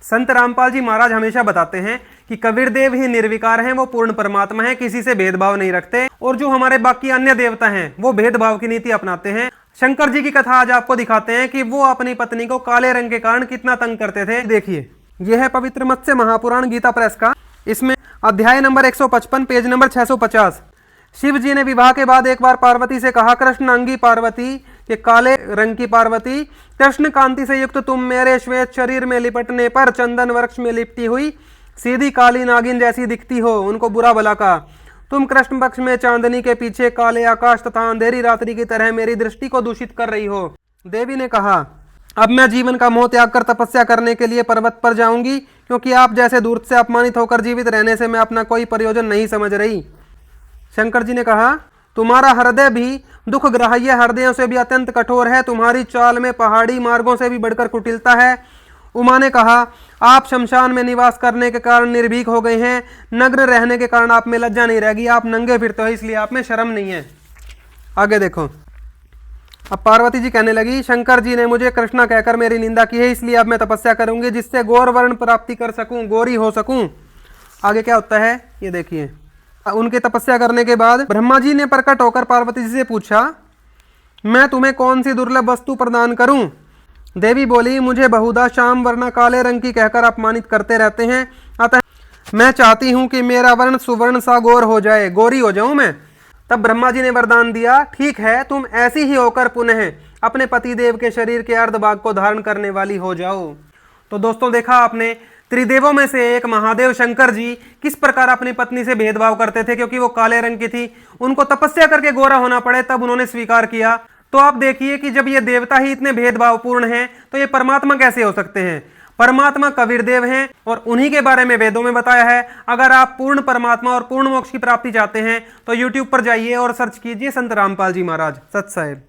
संत रामपाल जी महाराज हमेशा बताते हैं कि कबीर देव ही निर्विकार हैं, वो पूर्ण परमात्मा हैं, किसी से भेदभाव नहीं रखते। और जो हमारे बाकी अन्य देवता हैं वो भेदभाव की नीति अपनाते हैं। शंकर जी की कथा आज आपको दिखाते हैं कि वो अपनी पत्नी को काले रंग के कारण कितना तंग करते थे। देखिए, यह है पवित्र मत्स्य महापुराण गीता प्रेस का। इसमें अध्याय नंबर 155 पेज नंबर 650। शिव जी ने विवाह के बाद एक बार पार्वती से कहा, कृष्ण अंगी पार्वती, ये काले रंग की पार्वती, कृष्ण कांति से युक्त तुम मेरे श्वेत शरीर में लिपटने पर चंदन वृक्ष में लिपटी हुई सीधी काली नागिन जैसी दिखती हो। उनको बुरा भला कहा। तुम कृष्ण पक्ष में चांदनी के पीछे काले आकाश तथा अंधेरी रात्रि की तरह मेरी दृष्टि को दूषित कर रही हो। देवी ने कहा, अब मैं जीवन का मोह त्याग कर तपस्या करने के लिए पर्वत पर जाऊंगी, क्योंकि आप जैसे दूत से अपमानित होकर जीवित रहने से मैं अपना कोई प्रयोजन नहीं समझ रही। शंकर जी ने कहा, तुम्हारा हृदय भी दुख ग्राह्य हृदयों से भी अत्यंत कठोर है, तुम्हारी चाल में पहाड़ी मार्गों से भी बढ़कर कुटिलता है। उमा ने कहा, आप शमशान में निवास करने के कारण निर्भीक हो गए हैं, नग्न रहने के कारण आप में लज्जा नहीं रहेगी, आप नंगे फिरते हो इसलिए आप में शर्म नहीं है। आगे देखो, अब पार्वती जी कहने लगी, शंकर जी ने मुझे कृष्णा कहकर मेरी निंदा की है, इसलिए अब मैं तपस्या करूंगी जिससे गौर वर्ण प्राप्ति कर सकूं, गोरी हो सकूं। आगे क्या होता है ये देखिए। उनके तपस्या करने के बाद ब्रह्मा जी ने प्रकट होकर पार्वती जी से पूछा, मैं तुम्हें कौन सी दुर्लभ वस्तु प्रदान करूं? देवी बोली, मुझे बहुधा श्याम वर्ण काले रंग की कहकर अपमानित करते रहते हैं, अतः मैं चाहती हूं कि मेरा वर्ण सुवर्ण सा गौर हो जाए, गोरी हो जाऊं मैं। तब ब्रह्मा जी ने वरदान दिया, ठीक है, तुम ऐसी ही होकर पुनः अपने पति देव के शरीर के अर्धभाग को धारण करने वाली हो जाओ। तो दोस्तों, देखा आपने, त्रिदेवों में से एक महादेव शंकर जी किस प्रकार अपनी पत्नी से भेदभाव करते थे, क्योंकि वो काले रंग की थी। उनको तपस्या करके गोरा होना पड़े तब उन्होंने स्वीकार किया। तो आप देखिए कि जब ये देवता ही इतने भेदभावपूर्ण हैं तो ये परमात्मा कैसे हो सकते हैं। परमात्मा कबीर देव हैं और उन्हीं के बारे में वेदों में बताया है। अगर आप पूर्ण परमात्मा और पूर्ण मोक्ष की प्राप्ति चाहते हैं तो यूट्यूब पर जाइए और सर्च कीजिए संत रामपाल जी महाराज। सत साहिब।